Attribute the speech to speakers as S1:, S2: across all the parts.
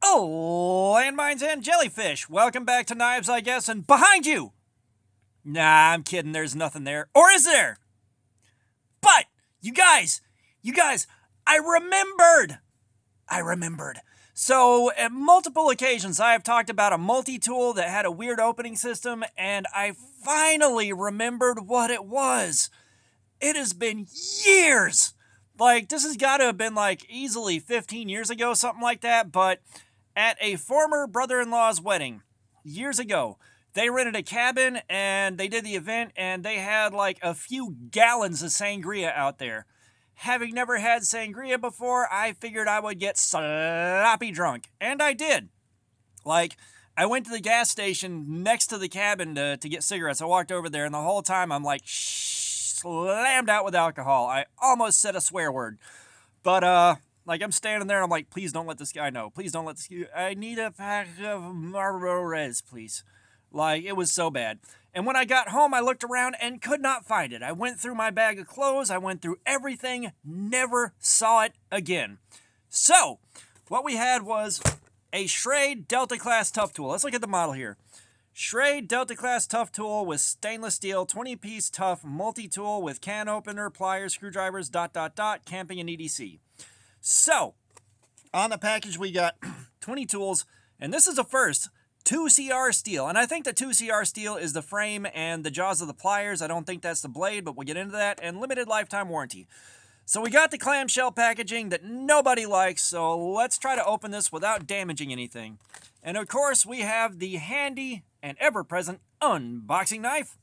S1: Oh, landmines and jellyfish. Welcome back to Knives, I guess, and behind you! Nah, I'm kidding, there's nothing there. Or is there? But, you guys, I remembered! I remembered. So, at multiple occasions, I have talked about a multi-tool that had a weird opening system, and I finally remembered what it was. It has been years! Like, this has got to have been like easily 15 years ago, something like that, but at a former brother in law's wedding years ago, they rented a cabin and they did the event, and they had like a few gallons of sangria out there. Having never had sangria before, I figured I would get sloppy drunk. And I did. Like, I went to the gas station next to the cabin to get cigarettes. I walked over there, and the whole time I'm like, slammed out with alcohol. I almost said a swear word. But, like, I'm standing there, and I'm like, please don't let this guy know. Please don't let this guy. I need a pack of Marlboro Reds, please. Like, it was so bad. And when I got home, I looked around and could not find it. I went through my bag of clothes. I went through everything. Never saw it again. So, what we had was a Schrade Delta Class Tough Tool. Let's look at the model here. Schrade Delta Class Tough Tool with stainless steel 20-piece tough multi-tool with can opener, pliers, screwdrivers, ... camping and EDC. So, on the package we got 20 tools, and this is a first. 2CR steel, and I think the 2CR steel is the frame and the jaws of the pliers. I don't think that's the blade, but we'll get into that. And limited lifetime warranty. So we got the clamshell packaging that nobody likes, so let's try to open this without damaging anything. And of course, we have the handy and ever-present unboxing knife.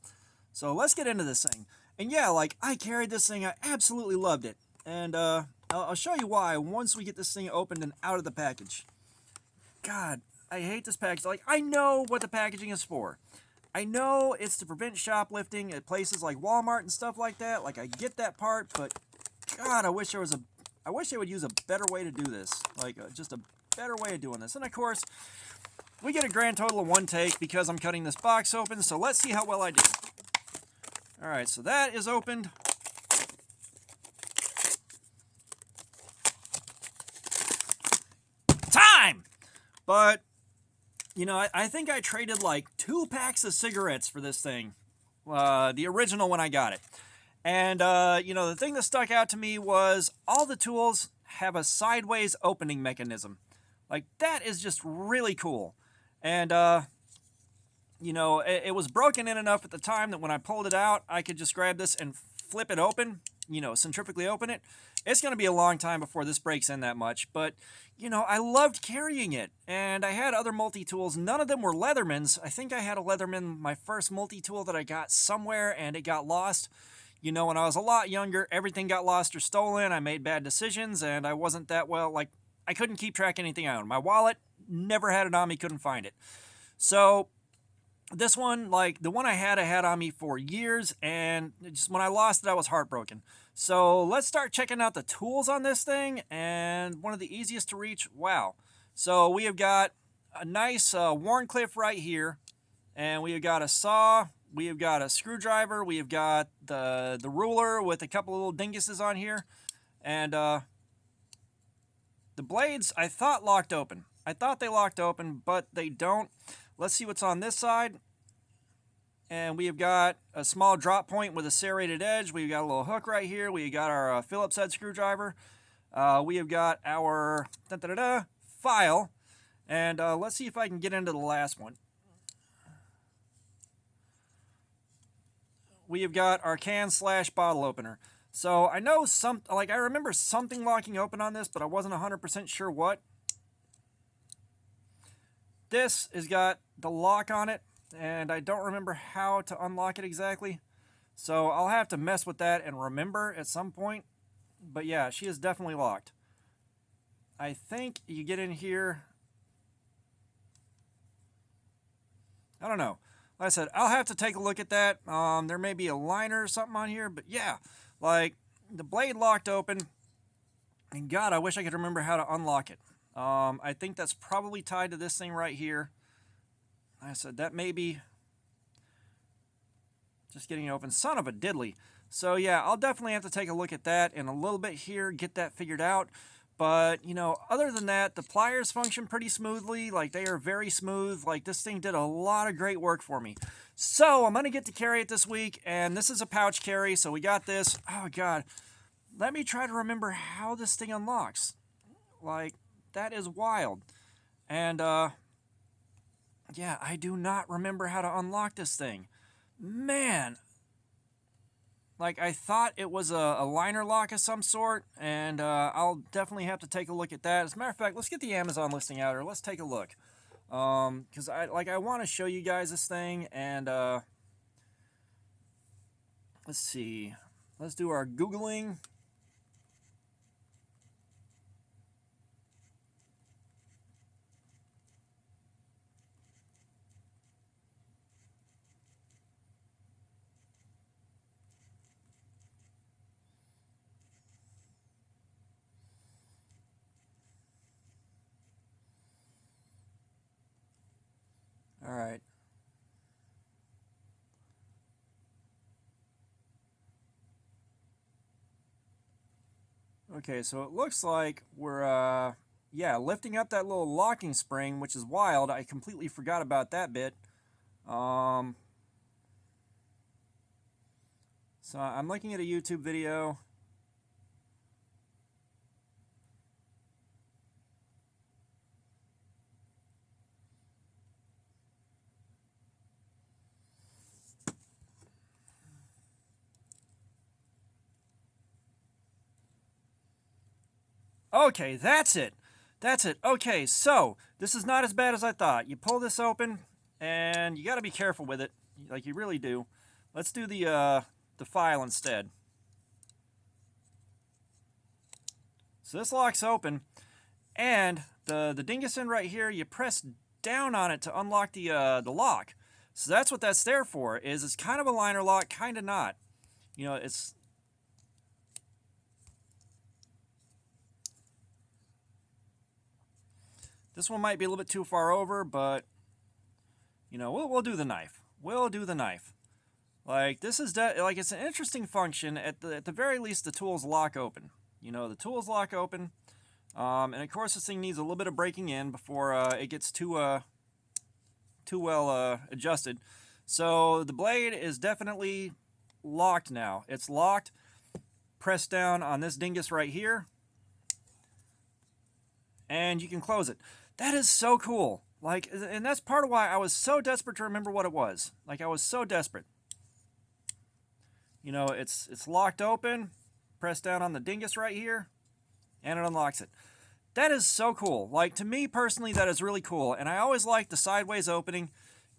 S1: So let's get into this thing. And yeah, like, I carried this thing. I absolutely loved it. And I'll show you why once we get this thing opened and out of the package. God, I hate this package. Like, I know what the packaging is for. I know it's to prevent shoplifting at places like Walmart and stuff like that. Like, I get that part, but God, I wish they would use a better way to do this. Like, just a better way of doing this. And of course, we get a grand total of one take because I'm cutting this box open. So let's see how well I do. All right, so that is opened. Time! But you know, I think I traded like 2 packs of cigarettes for this thing. The original when I got it. And, you know, the thing that stuck out to me was all the tools have a sideways opening mechanism. Like, that is just really cool. And, you know, it was broken in enough at the time that when I pulled it out, I could just grab this and flip it open, you know, centrifugally open it. It's going to be a long time before this breaks in that much, but, you know, I loved carrying it, and I had other multi-tools. None of them were Leathermans. I think I had a Leatherman, my first multi-tool that I got somewhere, and it got lost. You know, when I was a lot younger, everything got lost or stolen. I made bad decisions, and I wasn't that well, like, I couldn't keep track of anything I owned. My wallet, never had it on me, couldn't find it. So this one, like, the one I had on me for years, and just when I lost it, I was heartbroken. So let's start checking out the tools on this thing, and one of the easiest to reach, wow. So we have got a nice Warncliffe right here, and we have got a saw, we have got a screwdriver, we have got the ruler with a couple of little dinguses on here, and the blades I thought locked open. I thought they locked open, but they don't. Let's see what's on this side. And we have got a small drop point with a serrated edge. We've got a little hook right here. We got our Phillips head screwdriver. We have got our file. And let's see if I can get into the last one. We have got our can/bottle opener. So I know I remember something locking open on this, but I wasn't 100% sure what. This has got the lock on it, and I don't remember how to unlock it exactly. So I'll have to mess with that and remember at some point. But yeah, she is definitely locked. I think you get in here. I don't know. Like I said, I'll have to take a look at that. There may be a liner or something on here, but yeah. Like, the blade locked open. And God, I wish I could remember how to unlock it. I think that's probably tied to this thing right here. Like I said, that may be just getting it open. Son of a diddly. So yeah, I'll definitely have to take a look at that in a little bit here, get that figured out. But, you know, other than that, the pliers function pretty smoothly. Like, they are very smooth. Like, this thing did a lot of great work for me. So, I'm going to get to carry it this week, and this is a pouch carry, so we got this. Oh, God. Let me try to remember how this thing unlocks. Like, that is wild. And, yeah, I do not remember how to unlock this thing. Man. Like, I thought it was a liner lock of some sort, and I'll definitely have to take a look at that. As a matter of fact, let's get the Amazon listing out, or let's take a look. Because I want to show you guys this thing, and let's see. Let's do our Googling. All right. Okay, so it looks like we're, yeah, lifting up that little locking spring, which is wild. I completely forgot about that bit. So I'm looking at a YouTube video. Okay, that's it. That's it. Okay, so this is not as bad as I thought. You pull this open, and you got to be careful with it, like you really do. Let's do the file instead. So this locks open, and the dingus end right here, you press down on it to unlock the lock. So that's what that's there for. Is it's kind of a liner lock, kind of not. You know, it's. This one might be a little bit too far over, but, you know, we'll do the knife. We'll do the knife. Like, this is, like, it's an interesting function. At the very least, the tools lock open. You know, the tools lock open. And, of course, this thing needs a little bit of breaking in before it gets too well adjusted. So, the blade is definitely locked now. It's locked. Press down on this dingus right here. And you can close it. That is so cool. Like, and that's part of why I was so desperate to remember what it was. Like, I was so desperate. You know, it's locked open. Press down on the dingus right here, and it unlocks it. That is so cool. Like, to me personally, that is really cool. And I always liked the sideways opening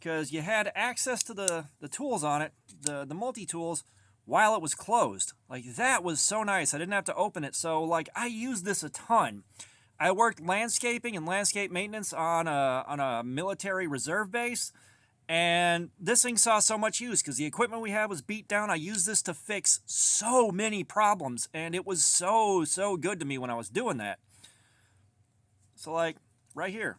S1: because you had access to the tools on it, the multi-tools, while it was closed. Like, that was so nice. I didn't have to open it. So, like, I used this a ton. I worked landscaping and landscape maintenance on a military reserve base, and this thing saw so much use because the equipment we had was beat down. I used this to fix so many problems, and it was so good to me when I was doing that. So, like, right here,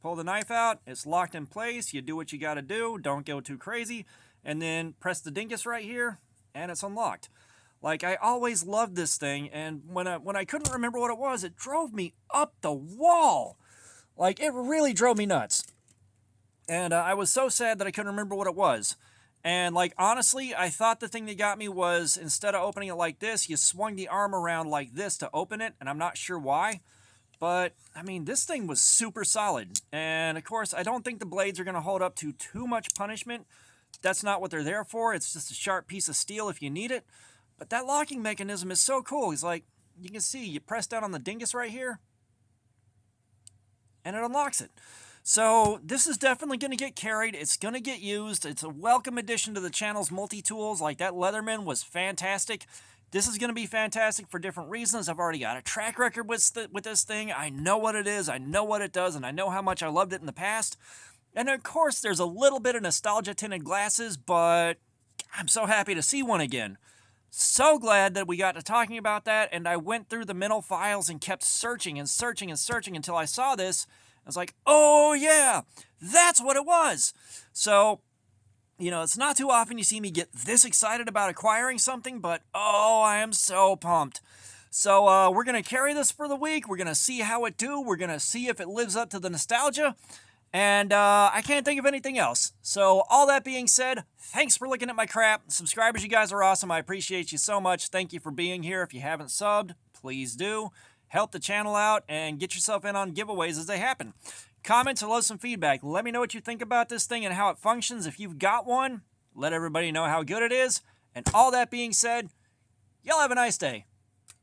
S1: pull the knife out, it's locked in place, you do what you gotta do, don't go too crazy, and then press the dingus right here, and it's unlocked. Like, I always loved this thing, and when I couldn't remember what it was, it drove me up the wall. Like, it really drove me nuts. And I was so sad that I couldn't remember what it was. And, like, honestly, I thought the thing that got me was, instead of opening it like this, you swung the arm around like this to open it, and I'm not sure why. But, I mean, this thing was super solid. And, of course, I don't think the blades are going to hold up to too much punishment. That's not what they're there for. It's just a sharp piece of steel if you need it. But that locking mechanism is so cool. It's like, you can see, you press down on the dingus right here, and it unlocks it. So this is definitely going to get carried. It's going to get used. It's a welcome addition to the channel's multi-tools. Like, that Leatherman was fantastic. This is going to be fantastic for different reasons. I've already got a track record with this thing. I know what it is. I know what it does, and I know how much I loved it in the past. And, of course, there's a little bit of nostalgia-tinted glasses, but I'm so happy to see one again. So glad that we got to talking about that, and I went through the mental files and kept searching and searching and searching until I saw this. I was like, oh yeah, that's what it was. So, you know, it's not too often you see me get this excited about acquiring something, but oh, I am so pumped. So we're going to carry this for the week. We're going to see how it do. We're going to see if it lives up to the nostalgia. And I can't think of anything else. So all that being said, thanks for looking at my crap. Subscribers, you guys are awesome. I appreciate you so much. Thank you for being here. If you haven't subbed, please do. Help the channel out and get yourself in on giveaways as they happen. Comments or leave some feedback. Let me know what you think about this thing and how it functions. If you've got one, let everybody know how good it is. And all that being said, y'all have a nice day.